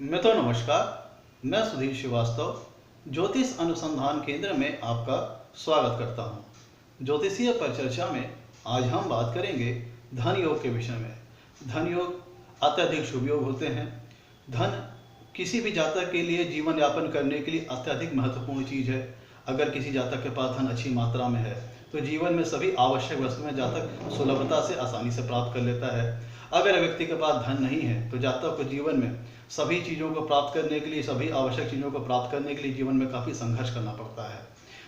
मित्रों नमस्कार। मैं सुधीर श्रीवास्तव ज्योतिष अनुसंधान केंद्र में आपका स्वागत करता हूं। ज्योतिषीय परिचर्चा में आज हम बात करेंगे धन योग के विषय में। धन योग अत्यधिक शुभ योग होते हैं। धन किसी भी जातक के लिए जीवन यापन करने के लिए अत्यधिक महत्वपूर्ण चीज़ है। अगर किसी जातक के पास धन अच्छी मात्रा में है तो जीवन में सभी आवश्यक वस्तुएं जातक सुलभता से आसानी से प्राप्त कर लेता है। अगर व्यक्ति के पास धन नहीं है तो जातक को जीवन में सभी चीज़ों को प्राप्त करने के लिए, सभी आवश्यक चीज़ों को प्राप्त करने के लिए जीवन में काफ़ी संघर्ष करना पड़ता है।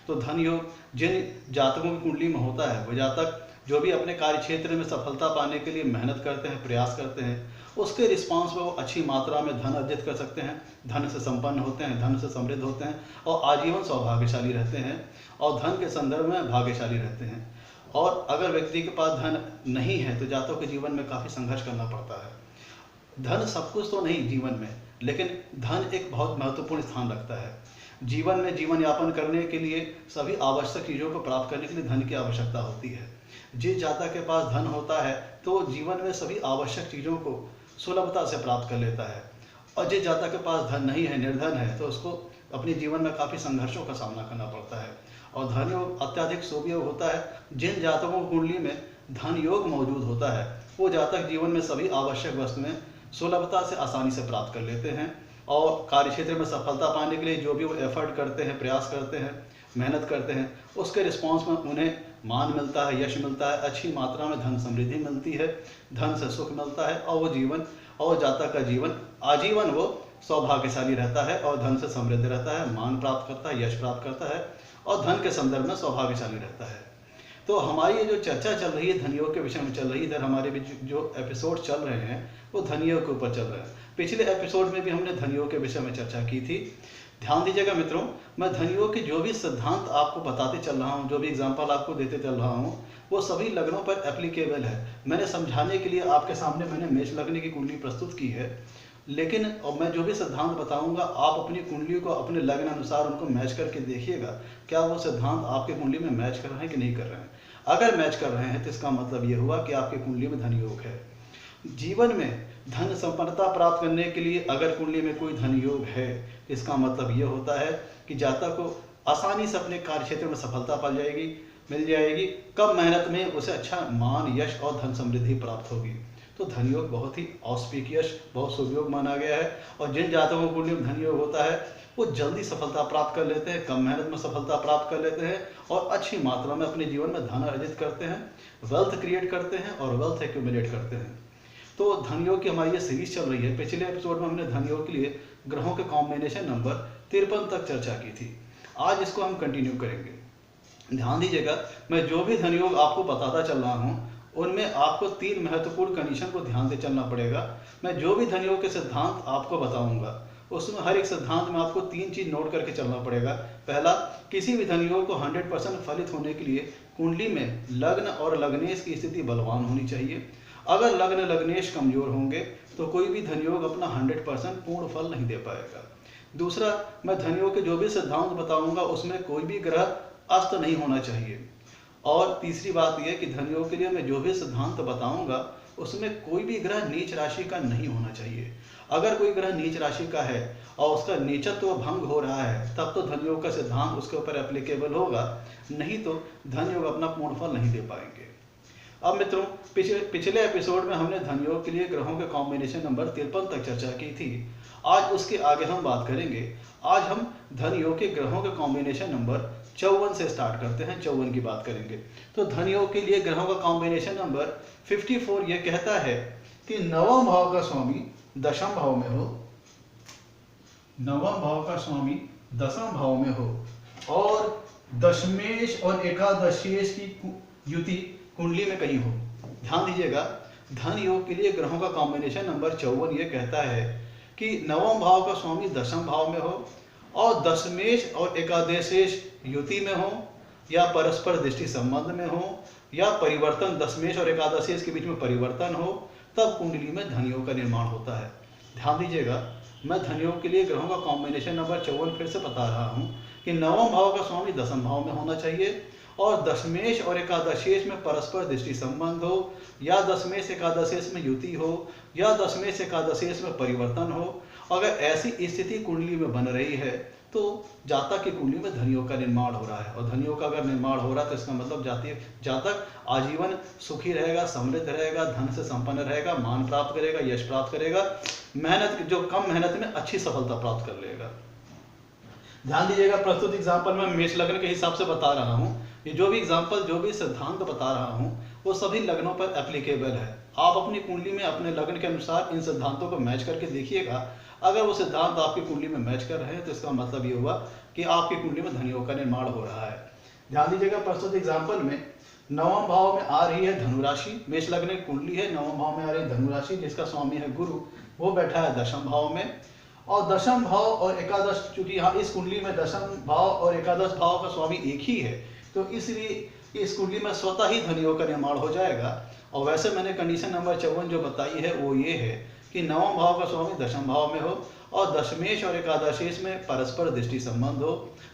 तो धन योग जिन जातकों की कुंडली में होता है, वो जातक जो भी अपने कार्य क्षेत्र में सफलता पाने के लिए मेहनत करते हैं, प्रयास करते हैं, उसके रिस्पॉन्स में वो अच्छी मात्रा में धन अर्जित कर सकते हैं, धन से संपन्न होते हैं, धन से समृद्ध होते हैं और आजीवन सौभाग्यशाली रहते हैं और धन के संदर्भ में भाग्यशाली रहते हैं। और अगर व्यक्ति के पास धन नहीं है तो जातकों के जीवन में काफ़ी संघर्ष करना पड़ता है। धन सब कुछ तो नहीं जीवन में, लेकिन धन एक बहुत महत्वपूर्ण स्थान रखता है। जीवन में जीवन यापन करने के लिए, सभी आवश्यक चीज़ों को प्राप्त करने के लिए धन की आवश्यकता होती है। जिस जातक के पास धन होता है तो जीवन में सभी आवश्यक चीज़ों को सुलभता से प्राप्त कर लेता है, और जिस जातक के पास धन नहीं है, निर्धन है, तो उसको अपने जीवन में काफ़ी संघर्षों का सामना करना पड़ता है। और धन योग अत्यधिक शुभ योग होता है। जिन जातकों की कुंडली में धन योग मौजूद होता है वो जातक जीवन में सभी आवश्यक वस्तुएं सुलभता से आसानी से प्राप्त कर लेते हैं और कार्य क्षेत्र में सफलता पाने के लिए जो भी वो एफर्ट करते हैं, प्रयास करते हैं, मेहनत करते हैं, उसके रिस्पॉन्स में उन्हें मान मिलता है, यश मिलता है, अच्छी मात्रा में धन समृद्धि मिलती है, धन से सुख मिलता है और वो जीवन और जातक का जीवन आजीवन वो सौभाग्यशाली रहता है और धन से समृद्ध रहता है, मान प्राप्त करता है, यश प्राप्त करता है और धन के संदर्भ में सौभाग्यशाली रहता है। तो हमारी ये जो चर्चा चल रही है धन योग के विषय में चल रही है, इधर हमारे भी जो एपिसोड चल रहे हैं वो धन योग के ऊपर चल रहे हैं। पिछले एपिसोड में भी हमने धन योग के विषय में चर्चा की थी। ध्यान दीजिएगा मित्रों, मैं धन योग के जो भी सिद्धांत आपको बताते चल रहा हूँ, जो भी एग्जाम्पल आपको देते चल रहा हूँ, वो सभी लग्नों पर एप्लीकेबल है। मैंने समझाने के लिए आपके सामने मैंने मेष लग्न की कुंडली प्रस्तुत की है, लेकिन और मैं जो भी सिद्धांत बताऊंगा आप अपनी कुंडली को अपने लग्न अनुसार उनको मैच करके देखिएगा, क्या वो सिद्धांत आपके कुंडली में मैच कर रहे हैं कि नहीं कर रहे हैं। अगर मैच कर रहे हैं तो इसका मतलब ये हुआ कि आपकी कुंडली में धन योग है। जीवन में धन संपन्नता प्राप्त करने के लिए अगर कुंडली में कोई धन योग है, इसका मतलब ये होता है कि जातक को आसानी से अपने कार्य क्षेत्र में सफलता मिल जाएगी। कम मेहनत में उसे अच्छा मान, यश और धन समृद्धि प्राप्त होगी। तो धन योग बहुत ही ऑस्पिशियस, बहुत शुभ योग माना गया है। और जिन जातकों को कुंडली में धन योग होता है वो जल्दी सफलता प्राप्त कर लेते हैं, कम मेहनत में सफलता प्राप्त कर लेते हैं और अच्छी मात्रा में अपने जीवन में धन अर्जित करते हैं, वेल्थ क्रिएट करते हैं और वेल्थ एक्यूमुलेट करते हैं। तो धन योग की हमारी ये सीरीज चल रही है। पिछले एपिसोड में हमने धन योग के लिए ग्रहों के कॉम्बिनेशन नंबर 53 तक चर्चा की थी। आज इसको हम कंटिन्यू करेंगे। ध्यान दीजिएगा, मैं जो भी धन योग आपको बताता चल रहा हूँ उनमें आपको 3 महत्वपूर्ण कंडीशन को ध्यान से चलना पड़ेगा। मैं जो भी धन योग के सिद्धांत आपको बताऊंगा उसमें हर एक सिद्धांत में आपको 3 चीज नोट करके चलना पड़ेगा। पहला, किसी भी धन योग को 100% फलित होने के लिए कुंडली में लग्न और लग्नेश की स्थिति बलवान होनी चाहिए। अगर लग्न लग्नेश कमजोर होंगे तो कोई भी धन योग अपना 100% पूर्ण फल नहीं दे पाएगा। दूसरा, मैं धन योग के जो भी सिद्धांत बताऊंगा उसमें कोई भी ग्रह अस्त नहीं होना चाहिए। और तीसरी बात यह कि धन योग के लिए मैं जो भी सिद्धांत बताऊंगा उसमें कोई भी ग्रह नीच राशि का नहीं होना चाहिए। अगर कोई ग्रह नीच राशि का है और उसका नीचत्व भंग हो रहा है तब तो धन योग का सिद्धांत उसके ऊपर एप्लीकेबल होगा, नहीं तो धन योग अपना पूर्ण फल नहीं दे पाएंगे। अब मित्रों, पिछले एपिसोड में हमने धन योग के लिए ग्रहों के कॉम्बिनेशन नंबर 53 तक चर्चा की थी। आज उसके आगे हम बात करेंगे। आज हम धन योग के ग्रहों के कॉम्बिनेशन नंबर 54 से स्टार्ट करते हैं, 54 की बात करेंगे। तो धन योग के लिए ग्रहों का कॉम्बिनेशन नंबर 54 ये कहता है कि नवम भाव का स्वामी दशम भाव में हो, नवम भाव का स्वामी दशम भाव में हो और दशमेश और एकादशेश की युति कुंडली में कहीं हो। ध्यान दीजिएगा, धन योग के लिए ग्रहों का कॉम्बिनेशन नंबर 54 ये कहता है कि नवम भाव का स्वामी दशम भाव में हो और दशमेश और एकादशेश युति में हो या परस्पर दृष्टि संबंध में हो या परिवर्तन, दशमेश और एकादशेश के बीच में परिवर्तन हो, तब कुंडली में धन योग का निर्माण होता है। ध्यान दीजिएगा, मैं धन योग के लिए ग्रहों का कॉम्बिनेशन नंबर 54 फिर से बता रहा हूँ कि नवम भाव का स्वामी दशम भाव में होना चाहिए और दशमेश और एकादशेश में परस्पर दृष्टि संबंध हो या दशमेश एकादशेश में युति हो या दशमेश एकादशेश में परिवर्तन हो अगर ऐसी स्थिति कुंडली में बन रही है तो जातक की कुंडली में धन योग का निर्माण हो रहा है, और धन योग का अगर निर्माण हो रहा है तो इसका मतलब जातक आजीवन सुखी रहेगा, समृद्ध रहेगा, धन से संपन्न रहेगा, मान प्राप्त करेगा, यश प्राप्त करेगा, मेहनत जो कम मेहनत में अच्छी सफलता प्राप्त कर लेगा। ध्यान दीजिएगा, प्रस्तुत एग्जाम्पल में मेष लग्न के हिसाब से बता रहा हूँ। ये जो भी एग्जाम्पल, जो भी सिद्धांत बता रहा हूँ वो सभी लग्नों पर एप्लीकेबल है। आप अपनी कुंडली में अपने लग्न के अनुसार इन सिद्धांतों को मैच करके देखिएगा। अगर वो सिद्धांत आपकी कुंडली में मैच कर रहे हैं तो इसका मतलब ये हुआ कि आपकी कुंडली में धन योग का निर्माण हो रहा है। ध्यान दीजिएगा, प्रस्तुत एग्जाम्पल में नवम भाव में आ रही है धनु राशि। मेष लग्न की कुंडली है, नवम भाव में आ रही है धनु राशि, जिसका स्वामी है गुरु, वो बैठा है दशम भाव में। और दशम भाव और एकादश, चूंकि यहाँ इस कुंडली में दशम भाव और एकादश भाव का स्वामी एक ही है, तो इसलिए इस कुंडली में स्वतः ही धन योग का निर्माण हो जाएगा। और वैसे मैंने कंडीशन नंबर 54 जो बताई है वो ये है कि नवम भाव का स्वामी दशम भाव में हो, और दशमेश और एकादशेश में परस्पर दृष्टि संबंध हो,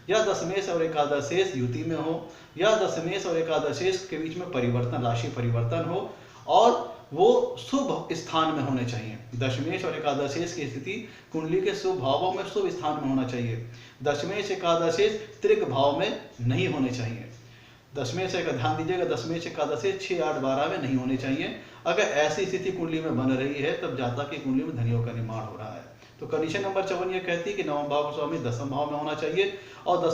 या दशमेश और एकादशेश युति में हो, या दशमेश और एकादशेश के बीच में परिवर्तन, राशि परिवर्तन हो, और वो शुभ स्थान में होने चाहिए। दशमेश और एकादशेश की स्थिति कुंडली के शुभ भावों में, शुभ स्थान में होना चाहिए। दशमेश एकादशेश त्रिक भाव में नहीं होने चाहिए। दशमेश का ध्यान दीजिएगा, दशमेश एकादशेश 6, 8, 12 में नहीं होने चाहिए। अगर ऐसी स्थिति कुंडली में बन रही है तब जातक की कुंडली में धन योग का निर्माण हो रहा है। तो कंडीशन नंबर 54 ये कहती है कि नवम भाव का स्वामी दशम भाव में होना चाहिए, और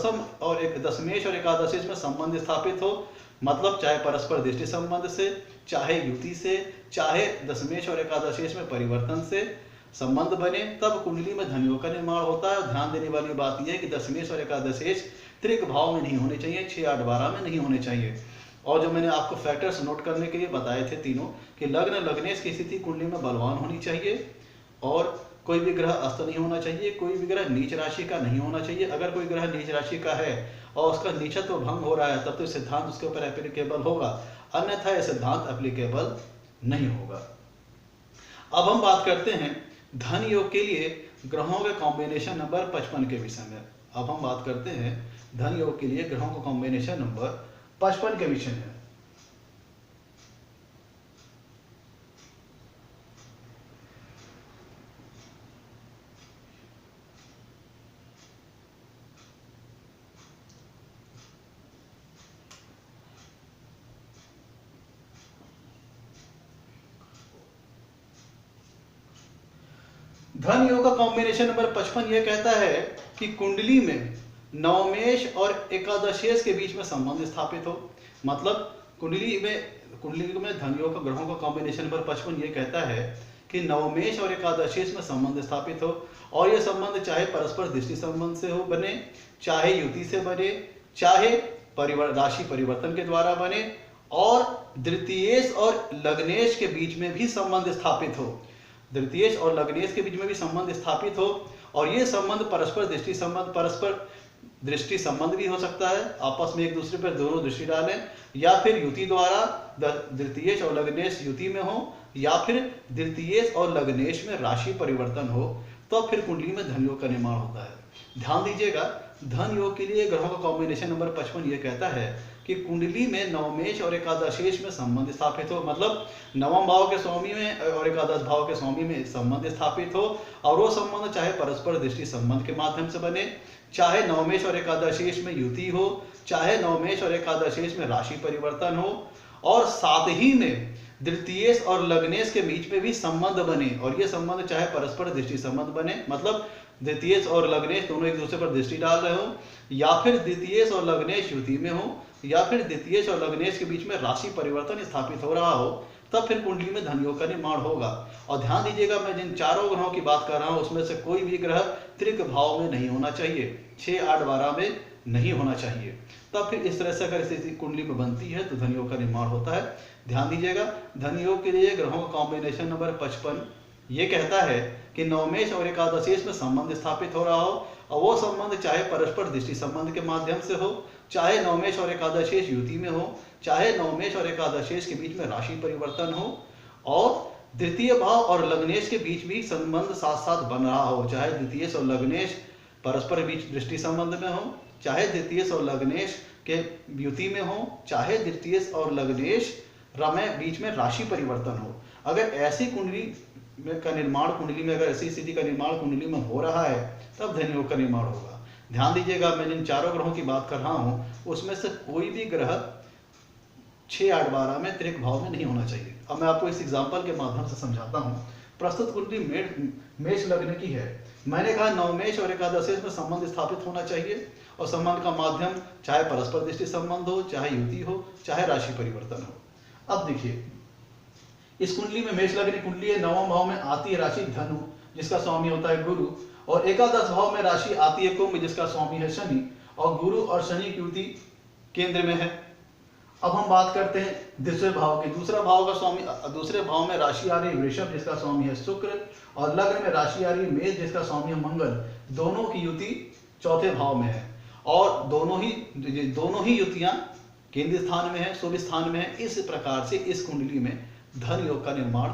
दशमेश और एकादशेश में संबंध स्थापित हो, मतलब चाहे परस्पर दृष्टि संबंध से, चाहे युति से, चाहे दशमेश और एकादशेश में परिवर्तन से संबंध बने, तब कुंडली में धन योग का निर्माण होता है। ध्यान देने वाली बात यह है कि दशमेश और एकादशेश त्रिक भाव में नहीं होने चाहिए, 6, 8, 12 में नहीं होने चाहिए। और जो मैंने आपको फैक्टर्स नोट करने के लिए बताए थे तीनों, कि लग्न लग्नेश की स्थिति कुंडली में बलवान होनी चाहिए, और कोई भी ग्रह अस्त नहीं होना चाहिए, कोई भी ग्रह नीच राशि का नहीं होना चाहिए। अगर कोई ग्रह नीच राशि का है और उसका नीचत्व भंग हो रहा है तब तो सिद्धांत उसके ऊपर एप्लीकेबल होगा, अन्यथा यह सिद्धांत एप्लीकेबल नहीं होगा। अब हम बात करते हैं धन योग के लिए ग्रहों के कॉम्बिनेशन नंबर 55 के विषय में। अब हम बात करते हैं धन योग के लिए ग्रहों का कॉम्बिनेशन नंबर 55 के विषय में। धन योग का कॉम्बिनेशन नंबर 55 यह कहता है कि कुंडली में नवमेश और एकादशेश के बीच में संबंध स्थापित हो। मतलब कुंडली में धन योग का ग्रहों का कॉम्बिनेशन नंबर 55 ये कहता है कि नवमेश और एकादशेश में संबंध स्थापित हो, और यह संबंध चाहे परस्पर दृष्टि संबंध से हो बने, चाहे युति से बने, चाहे राशि परिवर्तन के द्वारा बने, और द्वितीयेश और लग्नेश के बीच में भी संबंध स्थापित हो। द्वितीयेश और लग्नेश के बीच में भी संबंध स्थापित हो, और ये संबंध परस्पर दृष्टि संबंध भी हो सकता है, आपस में एक दूसरे पर दोनों दृष्टि डालें, या फिर युति द्वारा द्वितीयेश और लग्नेश युति में हो, या फिर द्वितीयेश और लग्नेश में राशि परिवर्तन हो, तो फिर कुंडली में धन योग का निर्माण होता है। ध्यान दीजिएगा, धन योग के लिए ग्रहों का कॉम्बिनेशन नंबर 55 ये कहता है कि कुंडली में नवमेश और एकादशेश में संबंध स्थापित हो। मतलब नवम भाव के स्वामी में और एकादश भाव के स्वामी में संबंध स्थापित हो, और वो संबंध चाहे परस्पर दृष्टि संबंध के माध्यम से बने, चाहे नवमेश और एकादशेश में युति हो, चाहे नवमेश और एकादशेश में राशि परिवर्तन हो, और साथ ही में द्वितीयेश और लग्नेश के बीच में भी संबंध बने, और ये संबंध चाहे परस्पर दृष्टि संबंध बने, मतलब द्वितीयेश और लग्नेश दोनों एक दूसरे पर दृष्टि डाल रहे हो, या फिर द्वितीयेश और लग्नेश युति में हो, या फिर द्वितीयेश और लग्नेश के बीच में राशि परिवर्तन स्थापित हो रहा हो, तब फिर कुंडली में धन योग का निर्माण होगा। और ध्यान दीजिएगा, मैं जिन चारों ग्रहों की बात कर रहा हूं उसमें से कोई भी ग्रह त्रिक भाव में नहीं होना चाहिए, 6, 8, 12 में नहीं होना चाहिए। तब फिर इस तरह से अगर स्थिति कुंडली में बनती है तो धन योग का निर्माण होता है। ध्यान दीजिएगा, धन योग के लिए ग्रहों का कॉम्बिनेशन नंबर 55 ये कहता है कि नवमेश और एकादशेश में संबंध स्थापित हो रहा हो, और वो संबंध चाहे परस्पर दृष्टि संबंध के माध्यम से हो, चाहे नवमेश और एकादशेश युति में हो, चाहे नवमेश और एकादशेश के बीच में राशि परिवर्तन हो, और द्वितीय भाव और लग्नेश के बीच भी संबंध साथ साथ बन रहा हो, चाहे द्वितीयेश और लग्नेश परस्पर बीच दृष्टि संबंध में हो, चाहे द्वितीयेश और लग्नेश के युति में हो, चाहे द्वितीयेश और लग्नेश में बीच में राशि परिवर्तन हो। अगर ऐसी कुंडली में का निर्माण कुंडली में, अगर ऐसी स्थिति का निर्माण कुंडली में हो रहा है तब धन योग का निर्माण होगा। ध्यान दीजिएगा, मैं जिन चारों ग्रहों की बात कर रहा हूँ उसमें से कोई भी ग्रह 6, 8, 12 में त्रिक भाव में नहीं होना चाहिए। अब मैं आपको इस एग्जाम्पल के माध्यम से समझाता हूँ। प्रस्तुत कुंडली मेष लग्न की है। मैंने कहा नवमेष और एकादशेष में संबंध स्थापित होना चाहिए, और संबंध का माध्यम चाहे परस्पर दृष्टि संबंध हो, चाहे युति हो, चाहे राशि परिवर्तन हो। अब देखिए, इस कुंडली में मेष लग्न कुंडली है, नवम भाव में आती है राशि धनु जिसका स्वामी होता है गुरु, और एकादश भाव में राशि आती है कुंभ जिसका स्वामी है शनि, और गुरु और शनि की युति केंद्र में है। अब हम बात करते हैं दूसरे भाव की। दूसरे भाव में राशि आ रही है वृषभ जिसका स्वामी है शुक्र, और लग्न में राशि आ रही है मेष जिसका स्वामी है मंगल। दोनों की युति चौथे भाव में है, और दोनों ही युतियां केंद्र स्थान में है, शुभ स्थान में है। इस प्रकार से इस कुंडली में धन योग का निर्माण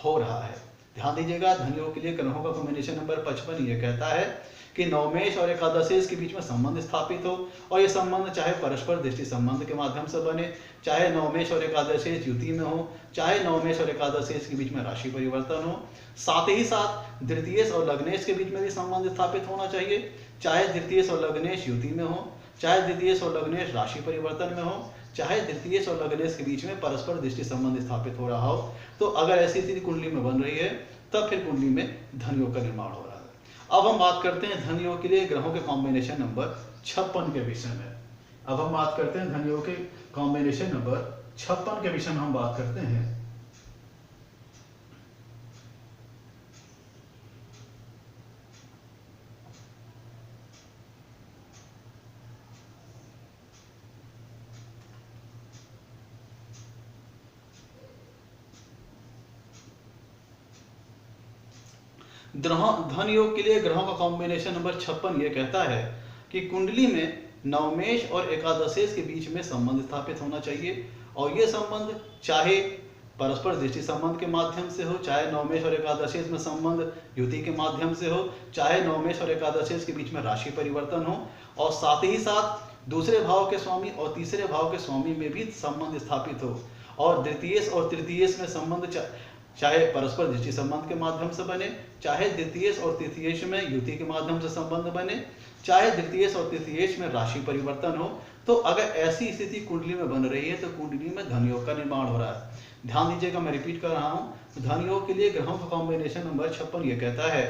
हो रहा है। ध्यान दीजिएगा, धन योग के लिए ग्रहों का कॉम्बिनेशन नंबर 55 ये कहता है कि नवमेष और एकादशेष के बीच में संबंध स्थापित हो, और ये संबंध चाहे परस्पर दृष्टि संबंध के माध्यम से बने, चाहे नवमेष और एकादशेष युति में हो, चाहे नवमेष और एकादशेष के बीच में राशि परिवर्तन हो। साथ ही साथ द्वितीयेश और लग्नेश के बीच में भी संबंध स्थापित होना चाहिए, चाहे द्वितीयेश और लग्नेश युति में हो, चाहे द्वितीयेश और लग्नेश राशि परिवर्तन में हो, चाहे द्वितीयेश और लग्नेश के बीच में परस्पर दृष्टि संबंध स्थापित हो रहा हो। तो अगर ऐसी स्थिति कुंडली में बन रही है तब फिर कुंडली में धन योग का निर्माण हो रहा है। अब हम बात करते हैं धन योग के लिए ग्रहों के कॉम्बिनेशन नंबर 56 के विषय में। अब हम बात करते हैं धन योग के कॉम्बिनेशन नंबर 56 के विषय में हम बात करते हैं। धन योग के लिए ग्रहों का कॉम्बिनेशन नंबर 56 ये कहता है कि कुंडली में नवमेष और एकादशेष के बीच में संबंध स्थापित होना चाहिए, और ये संबंध चाहे परस्पर दृष्टि संबंध के माध्यम से हो, चाहे नवमेष और एकादशेष में संबंध युति के माध्यम से हो, चाहे नवमेष और एकादशेष के बीच में राशि परिवर्तन हो, और साथ ही साथ दूसरे भाव के स्वामी और तीसरे भाव के स्वामी में भी संबंध स्थापित हो, और द्वितीयेश और तृतीयेश में संबंध चाहे परस्पर दृष्टि संबंध के माध्यम से बने, चाहे द्वितीयेश और तृतीयेश में युति के माध्यम से संबंध बने, चाहे द्वितीयेश और तृतीयेश में राशि परिवर्तन हो। तो अगर ऐसी स्थिति कुंडली में बन रही है तो कुंडली में धन योग का निर्माण हो रहा है। ध्यान दीजिएगा, मैं रिपीट कर रहा हूं। धन योग के लिए ग्रहों का कॉम्बिनेशन नंबर 56 ये कहता है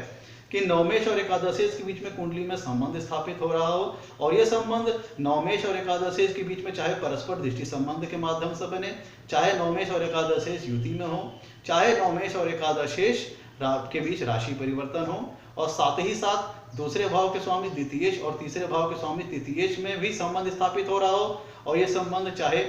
कि नवमेष और एकादशेष के बीच में कुंडली में संबंध स्थापित हो रहा हो, और यह संबंध नवमेष और एकादशेष के बीच में चाहे परस्पर दृष्टि संबंध के माध्यम से बने, चाहे नवमेष और एकादशेष युति में हो, चाहे नवमेष और एकादशेष के बीच राशि परिवर्तन हो, और साथ ही साथ दूसरे भाव के स्वामी द्वितीयेश और तीसरे भाव के स्वामी तृतीयेश में भी संबंध स्थापित हो रहा हो, और यह संबंध चाहे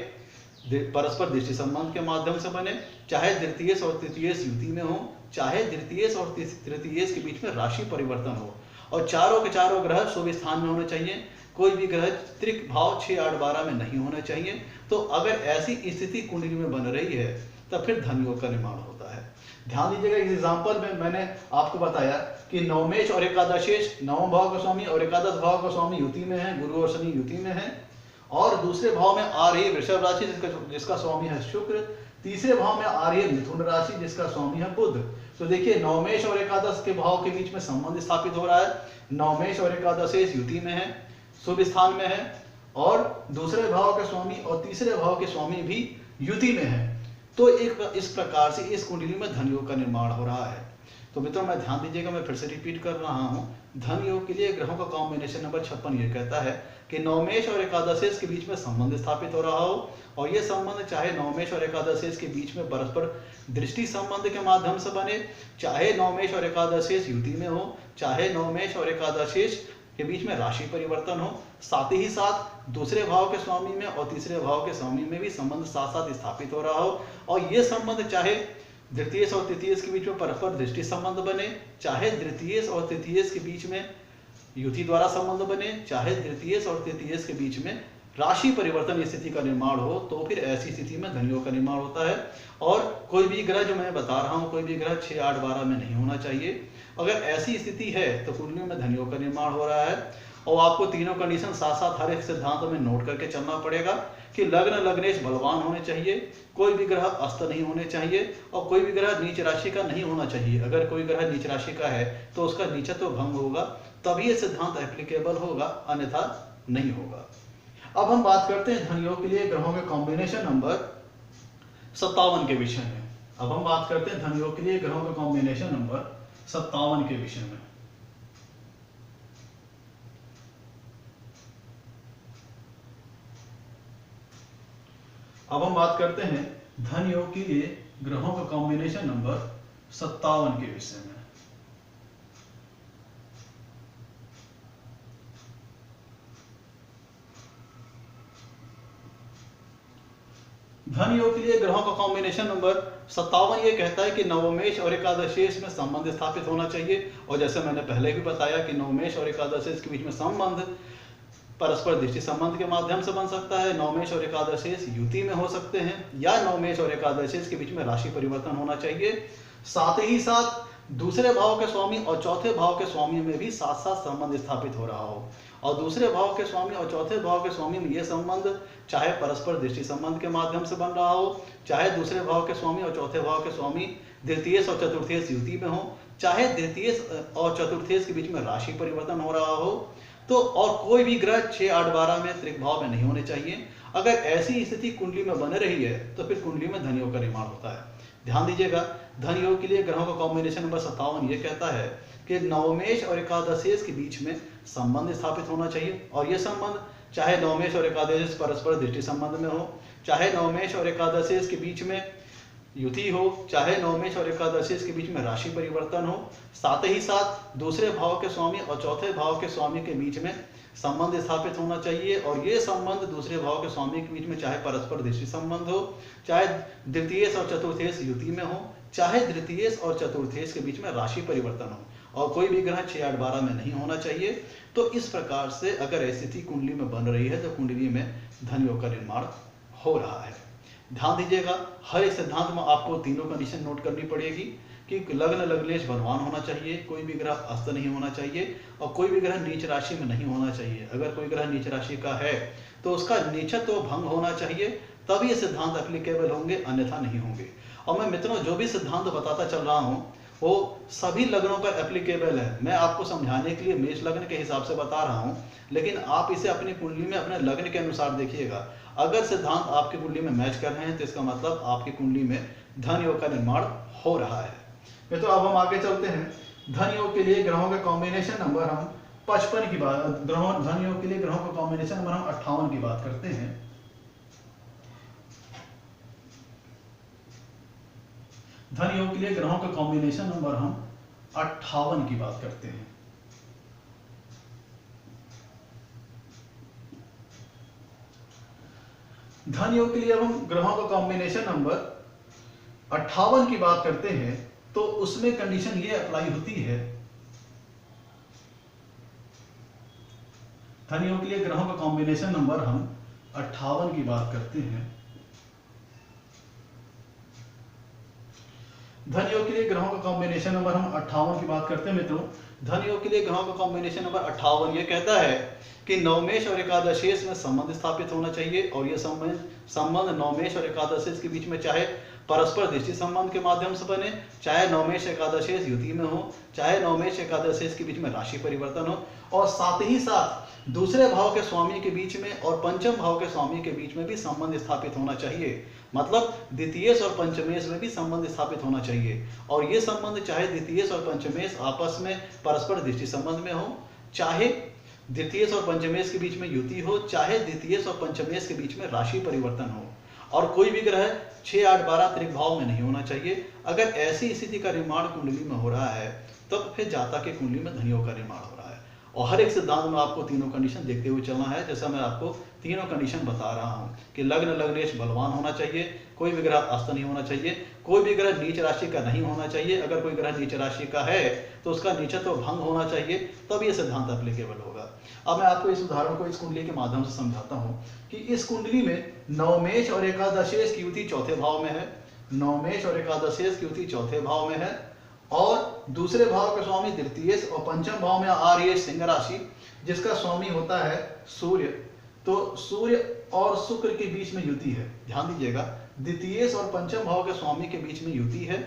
परस्पर दृष्टि संबंध के माध्यम से बने, चाहे द्वितीयेश और तृतीयेश युति में हो, चाहे द्वितीयेश और तृतीयेश के बीच में राशि परिवर्तन हो, और चारों के चारों ग्रह शुभ स्थान में होने चाहिए। कोई भी ग्रह त्रिक भाव 6, 8, 12 में नहीं होना चाहिए। तो अगर ऐसी स्थिति कुंडली में बन रही है तब फिर धन योग का निर्माण होता है। ध्यान दीजिएगा, इस एग्जाम्पल में मैंने आपको बताया कि नवमेष और एकादशेष नवम भाव का स्वामी और एकादश भाव का स्वामी युति में है, गुरु और शनि युति में है, और दूसरे भाव में आ रही है वृषभ राशि जिसका स्वामी है शुक्र, तीसरे भाव में आ रही है मिथुन राशि जिसका स्वामी है बुध। तो देखिए, नवमेष और एकादश के भाव के बीच में संबंध स्थापित हो रहा है। नवमेष और एकादशेष युति में है, शुभ स्थान में है, और दूसरे भाव के स्वामी और तीसरे भाव के स्वामी भी युति में है। तो इस प्रकार से इस कुंडली में धन योग का निर्माण हो रहा है। तो मित्रों, मैं ध्यान दीजिएगा, मैं फिर से रिपीट कर रहा हूं। धन योग के लिए ग्रहों का कॉम्बिनेशन नंबर 56 ये कहता है कि नवमेष और एकादशेष के बीच में संबंध स्थापित हो रहा हो, और यह संबंध चाहे नवमेष और एकादशेष के बीच में परस्पर दृष्टि संबंध के माध्यम से बने, चाहे नवमेष और एकादशेष युति में हो, चाहे नवमेष और एकादशेष के बीच में राशि परिवर्तन हो, साथ ही साथ दूसरे भाव के स्वामी में और तीसरे भाव के स्वामी में भी संबंध साथ साथ स्थापित हो रहा हो, और ये संबंध चाहे द्वितीयेश और तृतीयेश के बीच में परस्पर दृष्टि संबंध बने, चाहे द्वितीयेश और तृतीयेश के बीच में युति द्वारा संबंध बने, चाहे द्वितीयेश और तृतीयेश के बीच में राशि परिवर्तन स्थिति का निर्माण हो, तो फिर ऐसी स्थिति में धन योग का निर्माण होता है। और कोई भी ग्रह, जो मैं बता रहा हूँ, कोई भी ग्रह 6, 8, 12 में नहीं होना चाहिए। अगर ऐसी स्थिति है तो कुंडली में धन योग का निर्माण हो रहा है। और आपको तीनों कंडीशन साथ साथ हर एक सिद्धांत में नोट करके चलना पड़ेगा कि लग्न लग्नेश बलवान होने चाहिए, कोई भी ग्रह अस्त नहीं होने चाहिए और कोई भी ग्रह नीच राशि का नहीं होना चाहिए। अगर कोई ग्रह नीच राशि का है तो उसका नीचत्व भंग होगा, तभी ये सिद्धांत एप्लीकेबल होगा, अन्यथा नहीं होगा। अब हम बात करते हैं धन योग के लिए ग्रहों के कॉम्बिनेशन नंबर 57 के विषय में। अब हम बात करते हैं धन योग के लिए ग्रहों के कॉम्बिनेशन नंबर 57 के विषय में। अब हम बात करते हैं धन योग के लिए ग्रहों का कॉम्बिनेशन नंबर 57 के विषय में। धन योग के लिए ग्रहों का कॉम्बिनेशन नंबर 57 ये कहता है कि नवमेश और एकादशेश में संबंध स्थापित होना चाहिए। और जैसे मैंने पहले भी बताया कि नवमेश और एकादशेश के बीच में संबंध परस्पर दृष्टि संबंध के माध्यम से बन सकता है। नवमेश और एकादशेश युति में हो सकते हैं, या नवमेश और एकादशेश के बीच में राशि परिवर्तन होना चाहिए। साथ ही साथ दूसरे भाव के स्वामी और चौथे भाव के स्वामी में भी साथ साथ संबंध स्थापित हो रहा हो। और दूसरे भाव के स्वामी और चौथे भाव के स्वामी में यह संबंध चाहे परस्पर दृष्टि संबंध के माध्यम से बन रहा हो, चाहे दूसरे भाव के स्वामी और चौथे भाव के स्वामी द्वितीयेश और चतुर्थेश युति में हो, चाहे द्वितीयेश और चतुर्थेश के बीच में राशि परिवर्तन हो रहा हो, तो और कोई भी ग्रह 6, 8, 12 में त्रिक भाव में नहीं होने चाहिए। अगर ऐसी स्थिति कुंडली में बन रही है तो फिर कुंडली में धन योग का निर्माण होता है। ध्यान दीजिएगा, धन योग के लिए ग्रहों का कॉम्बिनेशन नंबर 57 ये कहता है कि नवमेश और एकादशेश के बीच में संबंध स्थापित होना चाहिए। और यह संबंध चाहे नवमेश और एकादशेश परस्पर दृष्टि संबंध में हो, चाहे नवमेश और एकादशेश के बीच में युति हो, चाहे नवमेश और एकादशेश के बीच में राशि परिवर्तन हो, साथ ही साथ दूसरे भाव के स्वामी और चौथे भाव के स्वामी के बीच में संबंध स्थापित होना चाहिए। और ये संबंध दूसरे भाव के स्वामी के बीच में चाहे परस्पर दृष्टि संबंध हो, चाहे द्वितीयेश और चतुर्थेश युति में हो, चाहे द्वितीयेश और चतुर्थेश के बीच में राशि परिवर्तन हो, और कोई भी ग्रह 6, 8, 12 में नहीं होना चाहिए। तो इस प्रकार से अगर स्थिति कुंडली में बन रही है तो कुंडली में धन योग का निर्माण हो रहा है। ध्यान दीजिएगा, हर एक सिद्धांत में आपको तीनों कंडीशन नोट करनी पड़ेगी कि लग्न लग्नेश बलवान होना चाहिए, कोई भी ग्रह अस्त नहीं होना चाहिए, और कोई भी ग्रह नीच राशि में नहीं होना चाहिए। अगर कोई ग्रह नीच राशि का है तो उसका नीचत्व भंग होना चाहिए, तब ये सिद्धांत एप्लीकेबल होंगे, अन्यथा नहीं होंगे। और मैं मित्रों जो भी सिद्धांत बताता चल रहा हूँ वो सभी लग्नों पर एप्लीकेबल है। मैं आपको समझाने के लिए मेष लग्न के हिसाब से बता रहा हूँ, लेकिन आप इसे अपनी कुंडली में अपने लग्न के अनुसार देखिएगा। अगर सिद्धांत आपकी कुंडली में मैच कर रहे हैं तो इसका मतलब आपकी कुंडली में धन योग का निर्माण हो रहा है। मित्रों अब हम आगे चलते हैं। धन योग के लिए ग्रहों के कॉम्बिनेशन नंबर हम 55 की बात, धन योग के लिए ग्रहों का कॉम्बिनेशन नंबर हम 58 की बात करते हैं। धन योग के लिए ग्रहों का कॉम्बिनेशन नंबर हम 58 की बात करते हैं। धन योग के लिए अब हम ग्रहों का कॉम्बिनेशन नंबर 58 की बात करते हैं तो उसमें कंडीशन ये अप्लाई होती है। धन योग के लिए ग्रहों का कॉम्बिनेशन नंबर हम 58 की बात करते हैं। धन योग के लिए ग्रहों का कॉम्बिनेशन नंबर हम 58 की बात करते हैं। मित्रों धन योग के लिए ग्रहों का कॉम्बिनेशन नंबर 58 ये कहता है कि नवमेश और एकादशेश में संबंध स्थापित होना चाहिए। और यह संबंध नवमेश और एकादशेश के बीच में चाहे परस्पर दृष्टि संबंध के माध्यम से बने, चाहे नवमेश एकादशेश युति में हो, चाहे नवमेश एकादशेश के बीच में राशि परिवर्तन हो, और साथ ही साथ दूसरे भाव के स्वामी के बीच में और पंचम भाव के स्वामी के बीच में भी संबंध स्थापित होना चाहिए। मतलब द्वितीयेश और पंचमेश में भी संबंध स्थापित होना चाहिए। और ये संबंध चाहे द्वितीयेश और पंचमेश आपस में परस्पर दृष्टि संबंध में हो, चाहे द्वितीयेश और पंचमेश के बीच में युति हो, चाहे द्वितीयेश और पंचमेश के बीच में राशि परिवर्तन हो, और कोई भी ग्रह 6, 8, 12 त्रिक भाव में नहीं होना चाहिए। अगर ऐसी स्थिति का निर्माण कुंडली में हो रहा है तब फिर जातक के कुंडली में धन योग का निर्माण हो रहा है। और हर एक सिद्धांत में आपको तीनों कंडीशन देखते हुए चलना है। जैसा मैं आपको तीनों कंडीशन बता रहा हूं कि लग्न लग्नेश बलवान होना चाहिए, कोई भी ग्रह अस्त नहीं होना चाहिए, कोई भी ग्रह नीच राशि का नहीं होना चाहिए। अगर कोई ग्रह नीच राशि का है तो उसका नीचत्व भंग होना चाहिए, तब ये सिद्धांत एप्लीकेबल होगा। अब मैं आपको इस उदाहरण को इस कुंडली के माध्यम से समझाता हूँ कि इस कुंडली में नवमेश और एकादशेश की युति चौथे भाव में है, नवमेश और एकादशेश की युति चौथे भाव में है, और दूसरे भाव के स्वामी द्वितीयेश और पंचम भाव में आ रही है सिंह राशि, जिसका स्वामी होता है सूर्य। तो सूर्य और शुक्र के बीच में युति है, ध्यान दीजिएगा, द्वितीयेश और पंचम भाव के स्वामी के बीच में युति है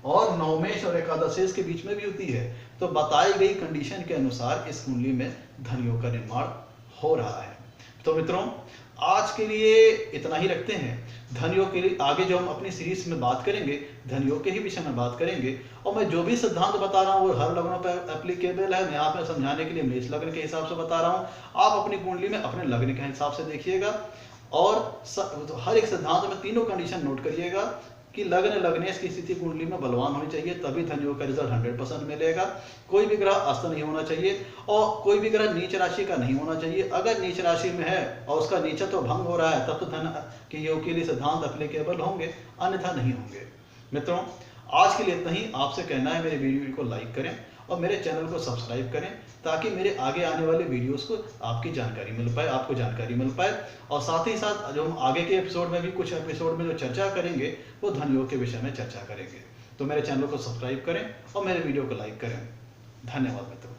और नवमेश और एकादशेश के बीच में भी युति है। तो बताई गई कंडीशन के अनुसार इस कुंडली में धन योग का निर्माण हो रहा है। तो मित्रों, आज के लिए इतना ही रखते हैं। धन योग के लिए आगे जो हम अपनी सीरीज में बात करेंगे, धन योग के ही विषय में बात करेंगे। और मैं जो भी सिद्धांत बता रहा हूँ वो हर लग्नों पर एप्लीकेबल है। मैं यहाँ पे समझाने के लिए मेष लग्न के हिसाब से बता रहा हूँ, आप अपनी कुंडली में अपने लग्न के हिसाब से देखिएगा। और हर एक सिद्धांत में तीनों कंडीशन नोट करिएगा कि लग्न लग्नेश की स्थिति कुंडली में बलवान होनी चाहिए, तभी धन योग का रिजल्ट 100% मिलेगा। कोई भी ग्रह अस्त नहीं होना चाहिए और कोई भी ग्रह नीच राशि का नहीं होना चाहिए। अगर नीच राशि में है और उसका नीचा तो भंग हो रहा है, तब तो धन के योग के लिए सिद्धांत एप्लीकेबल होंगे, अन्यथा नहीं होंगे। मित्रों, आज के लिए इतना ही। आपसे कहना है मेरे वीडियो को लाइक करें और मेरे चैनल को सब्सक्राइब करें, ताकि मेरे आगे आने वाले वीडियोस को आपकी जानकारी मिल पाए, आपको जानकारी मिल पाए। और साथ ही साथ जो हम आगे के एपिसोड में भी कुछ एपिसोड में जो चर्चा करेंगे वो धन योग के विषय में चर्चा करेंगे। तो मेरे चैनल को सब्सक्राइब करें और मेरे वीडियो को लाइक करें। धन्यवाद मित्रों।